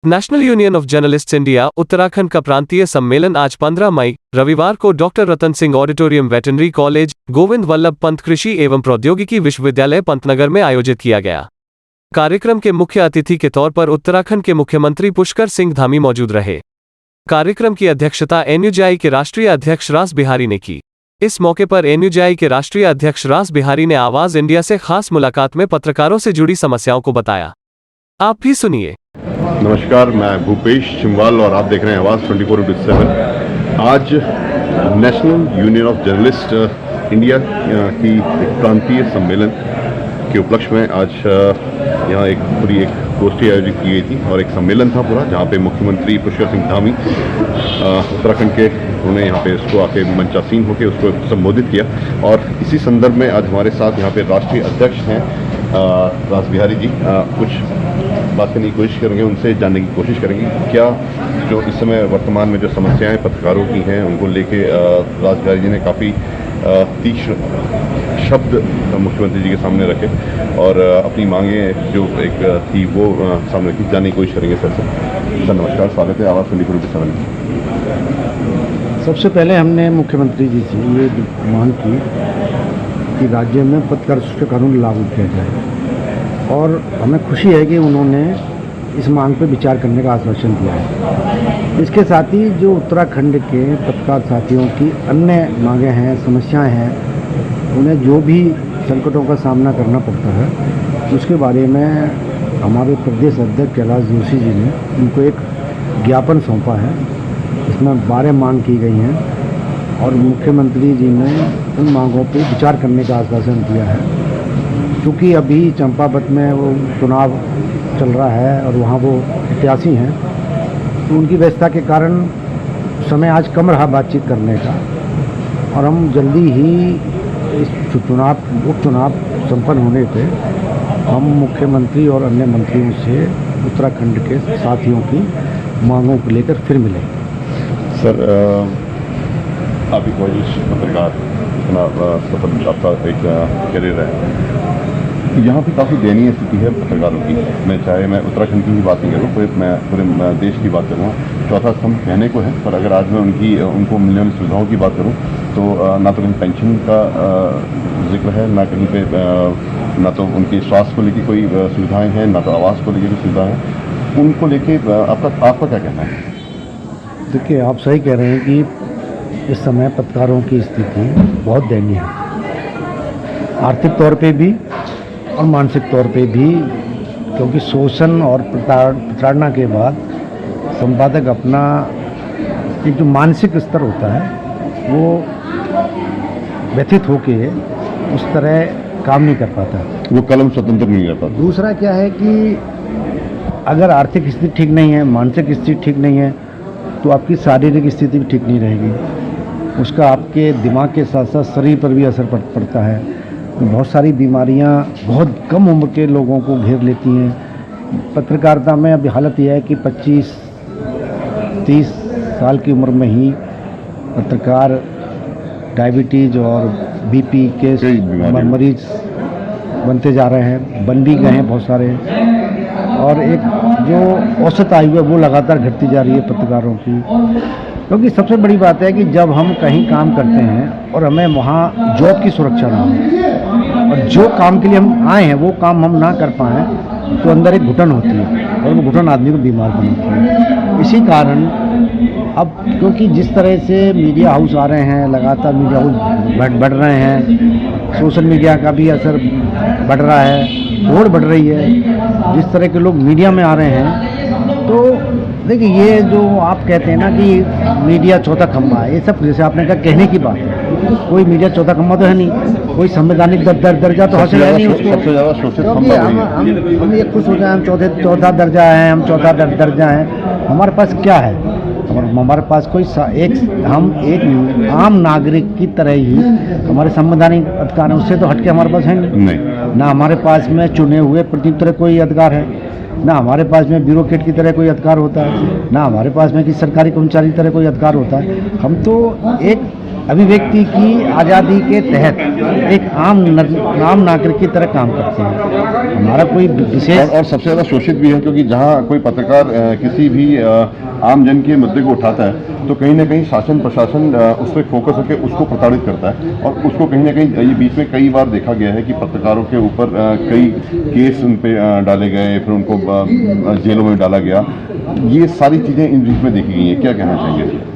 National union of journalists India Uttarakhand का प्रांतीय सम्मेलन आज 15 मई रविवार को doctor Ratan Singh auditorium veterinary college Govind Vallabh Pant कृषि एवं प्रौद्योगिकी विश्वविद्यालय पंतनगर में आयोजित किया गया। कार्यक्रम के मुख्य अतिथि के तौर पर उत्तराखंड के मुख्यमंत्री पुष्कर सिंह धामी मौजूद रहे। कार्यक्रम की अध्यक्षता एनयूजेआई के राष्ट्रीय अध्यक्ष रास बिहारी ने की। इस मौके पर एनयूजेआई के राष्ट्रीय अध्यक्ष रास बिहारी ने आवाज इंडिया से खास मुलाकात में पत्रकारों से जुड़ी समस्याओं को बताया। आप भी सुनिए। नमस्कार, मैं भूपेश चिमवाल और आप देख रहे हैं आवाज़ 24/7। आज national union of journalist India की एक प्रांतीय सम्मेलन के उपलक्ष्य में आज यहाँ एक गोष्ठी आयोजित की गई थी और एक सम्मेलन था पूरा, जहाँ पे मुख्यमंत्री पुष्कर सिंह धामी उत्तराखंड के उन्होंने यहाँ पे इसको आके मंचासीन होकर उसको संबोधित किया। और इसी संदर्भ में आज हमारे साथ यहाँ पे राष्ट्रीय अध्यक्ष हैं रास बिहारी जी, कुछ बात करने की कोशिश करेंगे, उनसे जानने की कोशिश करेंगे क्या जो इस समय वर्तमान में जो समस्याएं पत्रकारों की हैं उनको लेके रास बिहारी जी ने काफ़ी तीक्ष्ण शब्द मुख्यमंत्री जी के सामने रखे और अपनी मांगें जो एक थी वो सामने रखी। जानने की कोशिश करेंगे सर से। सर नमस्कार, स्वागत है आवाज़ 24/7। सबसे पहले हमने मुख्यमंत्री जी से ये मांग की कि राज्य में पत्रकारिता सुरक्षा कानून लागू किया जाए और हमें खुशी है कि उन्होंने इस मांग पर विचार करने का आश्वासन दिया है। इसके साथ ही जो उत्तराखंड के पत्रकार साथियों की अन्य मांगें हैं, समस्याएं हैं, उन्हें जो भी संकटों का सामना करना पड़ता है उसके बारे में हमारे प्रदेश अध्यक्ष कैलाश जोशी जी ने उनको एक ज्ञापन सौंपा है। इसमें 12 मांग की गई हैं और मुख्यमंत्री जी ने उन मांगों पर विचार करने का आश्वासन दिया है। क्योंकि अभी चंपावत में वो चुनाव चल रहा है और वहाँ वो प्रत्याशी हैं, तो उनकी व्यस्तता के कारण समय आज कम रहा बातचीत करने का और हम जल्दी ही इस उपचुनाव संपन्न होने पे हम मुख्यमंत्री और अन्य मंत्रियों से उत्तराखंड के साथियों की मांगों को लेकर फिर मिलेंगे। सर आप एक वरिष्ठ पत्रकार, इतना सफल आपका एक करियर है, यहाँ पे काफ़ी दयनीय स्थिति है पत्रकारों की। मैं उत्तराखंड की ही बात नहीं करूँ, मैं पूरे देश की बात करूँगा। चौथा स्तंभ कहने को है, पर अगर आज मैं उनको मिलने वाली सुविधाओं की बात करूँ तो ना तो कहीं पेंशन का जिक्र है, ना कहीं पे ना तो उनके स्वास्थ्य को लेकर कोई सुविधाएं हैं, ना तो आवास को लेकर कोई सुविधा है। उनको लेके आपका क्या कहना है? देखिए, आप सही कह रहे हैं कि इस समय पत्रकारों की स्थिति बहुत दयनीय है, आर्थिक तौर पे भी और मानसिक तौर पे भी, क्योंकि शोषण और प्रताड़ना के बाद संपादक अपना एक जो मानसिक स्तर होता है वो व्यथित होके उस तरह काम नहीं कर पाता, वो कलम स्वतंत्र नहीं कर पाता। दूसरा क्या है कि अगर आर्थिक स्थिति ठीक नहीं है, मानसिक स्थिति ठीक नहीं है, तो आपकी शारीरिक स्थिति भी ठीक नहीं रहेगी। उसका आपके दिमाग के साथ साथ शरीर पर भी असर पड़ता है। बहुत सारी बीमारियां बहुत कम उम्र के लोगों को घेर लेती हैं। पत्रकारिता में अभी हालत यह है कि 25-30 साल की उम्र में ही पत्रकार डायबिटीज़ और बीपी के मरीज बनते जा रहे हैं, बन भी गए हैं बहुत सारे। और एक जो औसत आयु है वो लगातार घटती जा रही है पत्रकारों की। क्योंकि सबसे बड़ी बात है कि जब हम कहीं काम करते हैं और हमें वहाँ जॉब की सुरक्षा ना हो और जो काम के लिए हम आए हैं वो काम हम ना कर पाएँ तो अंदर एक घुटन होती है और वो घुटन आदमी को बीमार बनाती है। इसी कारण अब क्योंकि जिस तरह से मीडिया हाउस आ रहे हैं, लगातार मीडिया हाउस बढ़ रहे हैं, सोशल मीडिया का भी असर बढ़ रहा है, होड़ बढ़ रही है, जिस तरह के लोग मीडिया में आ रहे हैं, तो देखिए ये जो आप कहते हैं ना कि मीडिया चौथा खंभा है, ये सब जैसे आपने कहा कहने की बात है। कोई मीडिया चौथा खंभा तो है नहीं, कोई संवैधानिक दर्जा तो हासिल है नहीं उसको। सबसे ज़्यादा शोषित हम ये खुश हो जाए हम चौथा दर्जा है, हम चौथा दर्जा है। हमारे पास क्या है? हमारे पास कोई हम एक आम नागरिक की तरह ही हमारे संवैधानिक अधिकार है, उससे तो हटके हमारे पास है नहीं। ना हमारे पास में चुने हुए प्रतिनिधि तरह कोई अधिकार है, ना हमारे पास में ब्यूरोक्रेट की तरह कोई अधिकार होता है, ना हमारे पास में किसी सरकारी कर्मचारी की तरह कोई अधिकार होता है। हम तो एक अभिव्यक्ति की आज़ादी के तहत एक आम नागरिक की तरह काम करते हैं। हमारा कोई विशेष और सबसे ज़्यादा शोषित भी है, क्योंकि जहाँ कोई पत्रकार किसी भी आम जन के मुद्दे को उठाता है तो कहीं ना कहीं शासन प्रशासन उस पर फोकस होकर उसको प्रताड़ित करता है, और उसको कहीं ना कहीं ये बीच में कई बार देखा गया है कि पत्रकारों के ऊपर कई केस उन पे डाले गए, फिर उनको जेलों में डाला गया। ये सारी चीज़ें इन बीच में देखी गई हैं, क्या कहना चाहेंगे?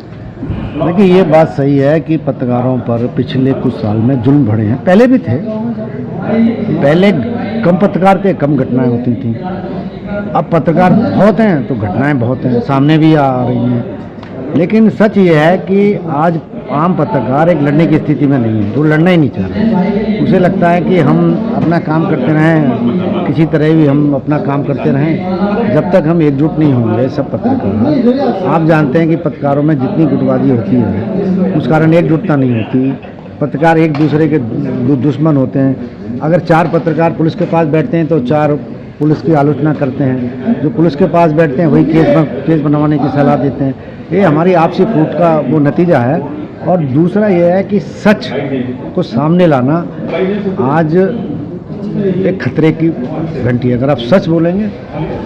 देखिए, ये बात सही है कि पत्रकारों पर पिछले कुछ साल में जुल्म बढ़े हैं, पहले भी थे। पहले कम पत्रकार थे, कम घटनाएं होती थी। अब पत्रकार बहुत हैं तो घटनाएं बहुत हैं, सामने भी आ रही हैं। लेकिन सच ये है कि आज आम पत्रकार एक लड़ने की स्थिति में नहीं है, वो लड़ना ही नहीं चाह रहा। उसे लगता है कि हम अपना काम करते रहें, किसी तरह भी हम अपना काम करते रहें, जब तक हम एकजुट नहीं होंगे सब पत्रकार। आप जानते हैं कि पत्रकारों में जितनी गुटबाजी होती है उस कारण एकजुटता नहीं होती। पत्रकार एक दूसरे के दुश्मन होते हैं। अगर 4 पत्रकार पुलिस के पास बैठते हैं तो 4 पुलिस की आलोचना करते हैं, जो पुलिस के पास बैठते हैं वही केस बनवाने की सलाह देते हैं। ये हमारी आपसी फूट का वो नतीजा है। और दूसरा ये है कि सच को सामने लाना आज एक खतरे की घंटी है। अगर आप सच बोलेंगे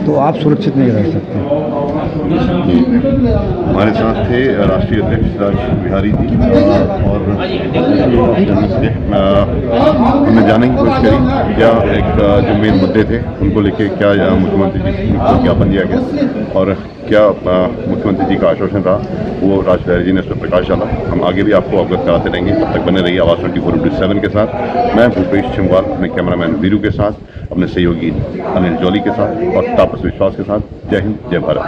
तो आप सुरक्षित नहीं रह सकते। हमारे साथ थे राष्ट्रीय अध्यक्ष राज बिहारी जी, और हमने जानने की कोशिश करी क्या एक जो मेन मुद्दे थे उनको लेके क्या मुख्यमंत्री जी को ज्ञापन दिया गया और क्या मुख्यमंत्री जी का आश्वासन रहा, वो राज बिहारी जी ने उस पर प्रकाश डाला। हम आगे भी आपको अवगत कराते रहेंगे, तब तक बने रहिए आवाज़ 24/7 के साथ। मैं भूपेश छिंगवाल, अपने कैमरामैन वीरू के साथ, अपने सहयोगी अनिल जौली के साथ और तापस विश्वास के साथ। जय हिंद, जय भारत।